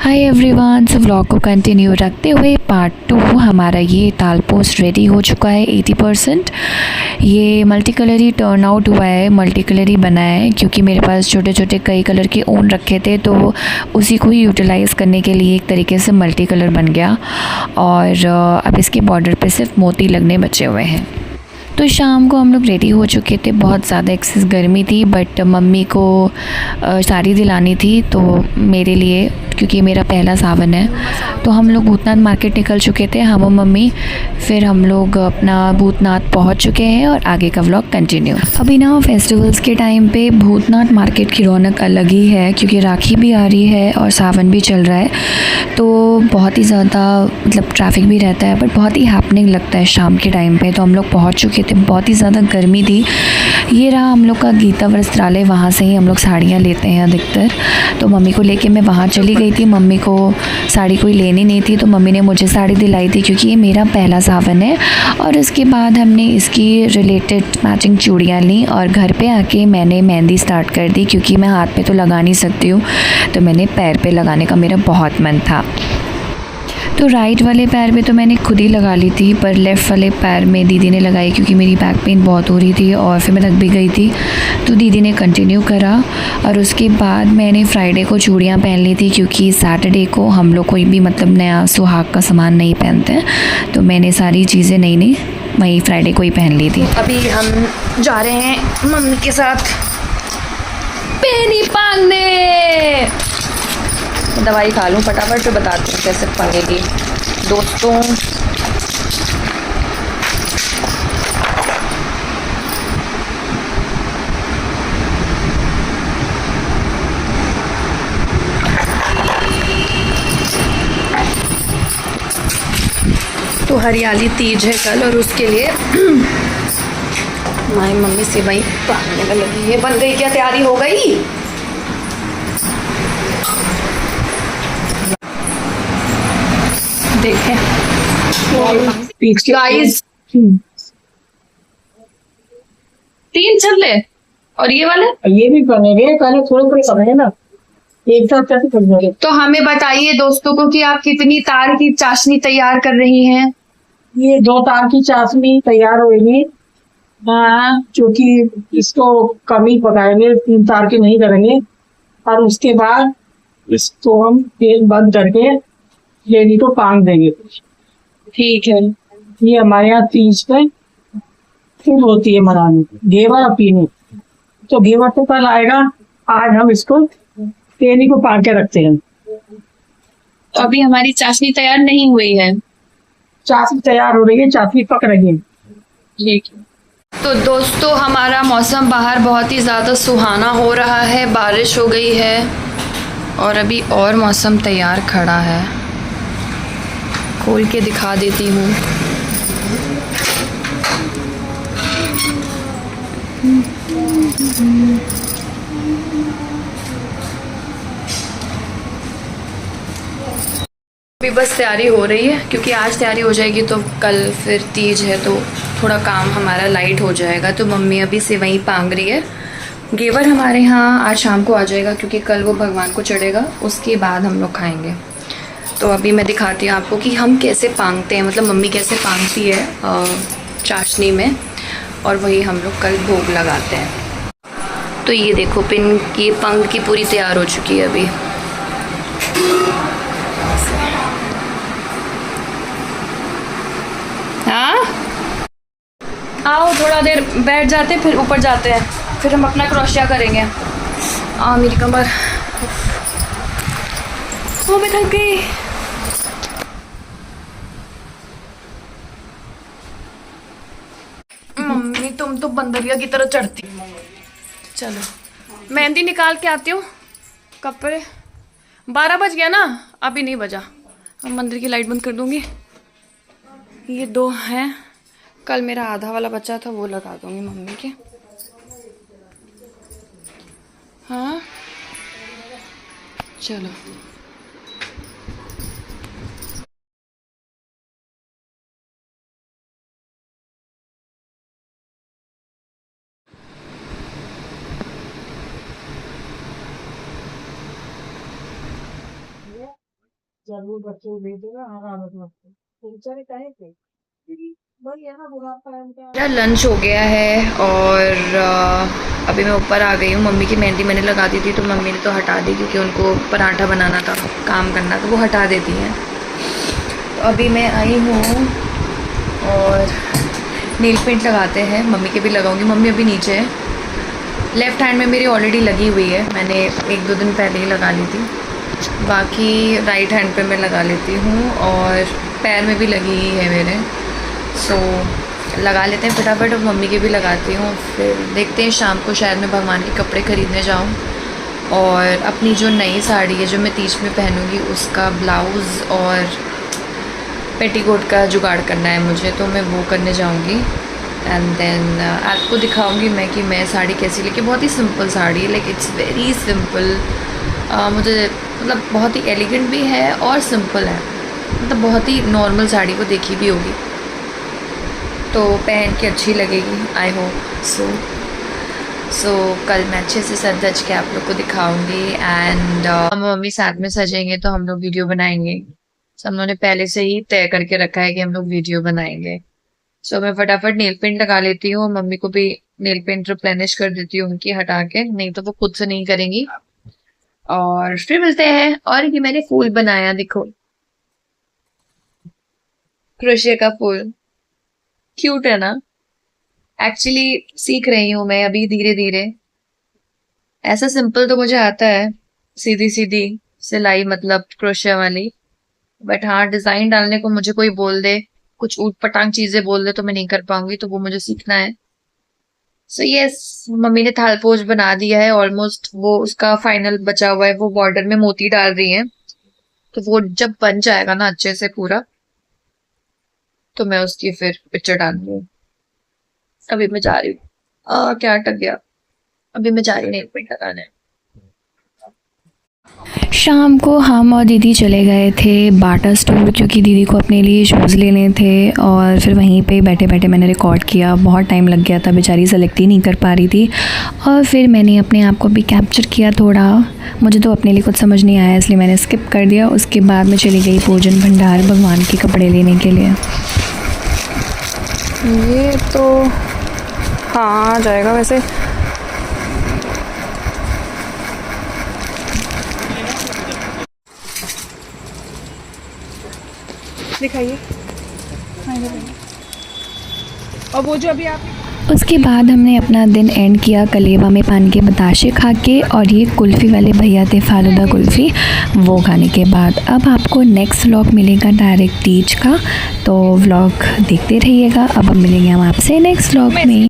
Hi everyone, सो vlog को continue रखते हुए पार्ट 2 हमारा ये ताल पोस्ट रेडी हो चुका है 80%। ये मल्टी कलर टर्न आउट हुआ है, मल्टी कलर बना है क्योंकि मेरे पास छोटे छोटे कई कलर के ऊन रखे थे, तो उसी को ही यूटिलाइज़ करने के लिए एक तरीके से मल्टी कलर बन गया। और अब इसके बॉर्डर पे सिर्फ मोती लगने बचे हुए हैं। तो शाम को हम लोग रेडी हो चुके थे। बहुत ज़्यादा एक्सेस गर्मी थी, बट मम्मी को साड़ी दिलानी थी तो मेरे लिए, क्योंकि मेरा पहला सावन है, तो हम लोग भूतनाथ मार्केट निकल चुके थे, हम और मम्मी। फिर हम लोग अपना भूतनाथ पहुंच चुके हैं और आगे का व्लॉग कंटिन्यू। अभी ना फेस्टिवल्स के टाइम पे भूतनाथ मार्केट की रौनक अलग ही है, क्योंकि राखी भी आ रही है और सावन भी चल रहा है, तो बहुत ही ज़्यादा मतलब ट्रैफिक भी रहता है, बट बहुत ही हैपनिंग लगता है शाम के टाइम पे। तो हम लोग पहुँच चुके थे, बहुत ही ज़्यादा गर्मी थी। ये रहा हम लोग का गीता वस्त्रालय, वहाँ से ही हम लोग साड़ियाँ लेते हैं अधिकतर। तो मम्मी को लेके मैं वहाँ चली गई थी। मम्मी को साड़ी कोई लेनी नहीं थी, तो मम्मी ने मुझे साड़ी दिलाई थी, क्योंकि ये मेरा पहला सावन है। और उसके बाद हमने इसकी रिलेटेड मैचिंग चूड़ियाँ ली और घर पे आके मैंने मेहंदी स्टार्ट कर दी, क्योंकि मैं हाथ पे तो लगा नहीं सकती हूँ, तो मैंने पैर पे लगाने का मेरा बहुत मन था। तो राइट वाले पैर में तो मैंने खुद ही लगा ली थी, पर लेफ़्ट वाले पैर में दीदी ने लगाई, क्योंकि मेरी बैक पेन बहुत हो रही थी और फिर मैं थक भी गई थी, तो दीदी ने कंटिन्यू करा। और उसके बाद मैंने फ्राइडे को चूड़ियाँ पहन ली थी, क्योंकि सैटरडे को हम लोग कोई भी मतलब नया सुहाग का सामान नहीं पहनते हैं, तो मैंने सारी चीज़ें नई नई वही फ्राइडे को ही पहन ली थी। अभी हम जा रहे हैं मम्मी के साथ पेनी पांगने। दवाई खा लूँ फटाफट, फिर बताती हूँ कैसे पांगेगी दोस्तों। तो हरियाली तीज है कल, और उसके लिए हमारी मम्मी से वही पागने में लगी है। बन गई क्या? तैयारी हो गई? देखें गाइस, 3 चल और ये वाले ये भी बनेंगे, पहले थोड़े थोड़े बनेंगे ना, एक साथ कैसे कर जाएंगे। तो हमें बताइए दोस्तों को कि आप कितनी तार की चाशनी तैयार कर रही हैं। ये 2 तार की चाशनी तैयार होगी, क्योंकि इसको कम ही पकाएंगे, 3 तार की नहीं करेंगे। और उसके बाद इसको हम तेल बंद करके लेनी को पांग देंगे। ठीक है। ये हमारे यहाँ तीज पे खूब होती है मनानी, घेवर और पीनी। तो घेवर तो कल आएगा, आज हम इसको तेली को पाक के रखते हैं। तो अभी हमारी चाशनी तैयार नहीं हुई है। चाशनी तैयार हो रही है, चाशनी पक रही है। ठीक है। तो दोस्तों, हमारा मौसम बाहर बहुत ही ज़्यादा सुहाना हो रहा है, बारिश हो गई है और अभी और मौसम तैयार खड़ा है। खोल के दिखा देती हूँ। अभी बस तैयारी हो रही है, क्योंकि आज तैयारी हो जाएगी तो कल फिर तीज है, तो थोड़ा काम हमारा लाइट हो जाएगा। तो मम्मी अभी से वहीं पांग रही है। घेवर हमारे यहाँ आज शाम को आ जाएगा, क्योंकि कल वो भगवान को चढ़ेगा, उसके बाद हम लोग खाएंगे। तो अभी मैं दिखाती हूँ आपको कि हम कैसे पांगते हैं, मतलब मम्मी कैसे पांगती है चाशनी में, और वही हम लोग कल भोग लगाते हैं। तो ये देखो, पिन की पंग की पूरी तैयार हो चुकी है अभी। हाँ, आओ थोड़ा देर बैठ जाते, फिर ऊपर जाते हैं, फिर हम अपना क्रोशिया करेंगे। मेरी कमर, वो मैं थक गई। मम्मी तुम तो बंदरिया की तरह चढ़ती। चलो मेहंदी निकाल के आती हूँ। कपड़े 12 बज गया ना, अभी नहीं बजा। अब मंदिर की लाइट बंद कर दूंगी। ये 2 हैं, कल मेरा आधा वाला बचा था, वो लगा दूंगी मम्मी के। हाँ चलो। जरूर बच्चे को भेजेगा आराम से बेचारे कहे थे भाई है ना बुढ़ापा है उनका। मेरा लंच हो गया है और अभी मैं ऊपर आ गई हूँ। मम्मी की मेहंदी मैंने लगा दी थी तो मम्मी ने तो हटा दी क्योंकि उनको पराठा बनाना था, काम करना, तो वो हटा देती हैं। तो अभी मैं आई हूँ और नेल पेंट लगाते हैं। मम्मी के भी लगाऊंगी, मम्मी अभी नीचे है। लेफ़्ट हैंड में मेरी ऑलरेडी लगी हुई है, मैंने 1-2 दिन पहले ही लगा ली थी। बाकी राइट हैंड पे मैं लगा लेती हूँ और पैर में भी लगी ही है मेरे। सो लगा लेते हैं फटाफट और मम्मी के भी लगाती हूँ। फिर देखते हैं शाम को शायद मैं भगवान के कपड़े ख़रीदने जाऊँ और अपनी जो नई साड़ी है जो मैं तीज में पहनूँगी उसका ब्लाउज़ और पेटीकोट का जुगाड़ करना है मुझे, तो मैं वो करने जाऊँगी। एंड देन आपको दिखाऊँगी मैं कि मैं साड़ी कैसी लेके, बहुत ही simple sari, like it's very simple. मुझे मतलब बहुत ही एलिगेंट भी है और सिंपल है, मतलब बहुत ही नॉर्मल साड़ी को देखी भी होगी तो पहन के अच्छी लगेगी, आई होप सो। कल मैं अच्छे से सज धज के आप लोग को दिखाऊंगी। एंड हम मम्मी साथ में सजेंगे तो हम लोग वीडियो बनाएंगे। सब लोगों ने पहले से ही तय करके रखा है कि हम लोग वीडियो बनाएंगे। सो मैं फटाफट नेल पेंट लगा लेती हूँ, मम्मी को भी नेल पेंट रिप्लेनिश कर देती हूँ उनकी हटा के, नहीं तो वो खुद से नहीं करेंगी। और फिर मिलते हैं। और ये मैंने फूल बनाया, देखो, क्रोशिया का फूल, क्यूट है ना। एक्चुअली सीख रही हूँ मैं अभी धीरे धीरे। ऐसा सिंपल तो मुझे आता है, सीधी सीधी सिलाई, मतलब क्रोशिया वाली, बट हाँ डिजाइन डालने को मुझे कोई बोल दे, कुछ ऊट पटांग चीजें बोल दे तो मैं नहीं कर पाऊंगी, तो वो मुझे सीखना है। सो यस, मम्मी ने थाल पोज बना दिया है ऑलमोस्ट, वो उसका फाइनल बचा हुआ है, वो बॉर्डर में मोती डाल रही है। तो वो जब बन जाएगा ना अच्छे से पूरा तो मैं उसकी फिर पिक्चर डालूंगी। अभी मैं जा रही हूँ, क्या अटक गया, अभी मैं जा रही हूँ नेल पेंट लगाने। शाम को हम और दीदी चले गए थे बाटा स्टोर क्योंकि दीदी को अपने लिए शूज़ लेने थे और फिर वहीं पे बैठे बैठे मैंने रिकॉर्ड किया। बहुत टाइम लग गया था, बेचारी सेलेक्ट ही नहीं कर पा रही थी और फिर मैंने अपने आप को भी कैप्चर किया थोड़ा। मुझे तो अपने लिए कुछ समझ नहीं आया इसलिए मैंने स्किप कर दिया। उसके बाद मैं चली गई भोजन भंडार भगवान के कपड़े लेने के लिए। ये तो हाँ आ जाएगा वैसे। दिखाइए। और वो जो अभी आप उसके बाद हमने अपना दिन एंड किया कलेवा में पान के बताशे खा के, और ये कुल्फ़ी वाले भैया थे फालूदा कुल्फ़ी, वो खाने के बाद। अब आपको नेक्स्ट व्लॉग मिलेगा डायरेक्ट तीज का, तो व्लॉग देखते रहिएगा। अब हम मिलेंगे हम आपसे नेक्स्ट व्लॉग में।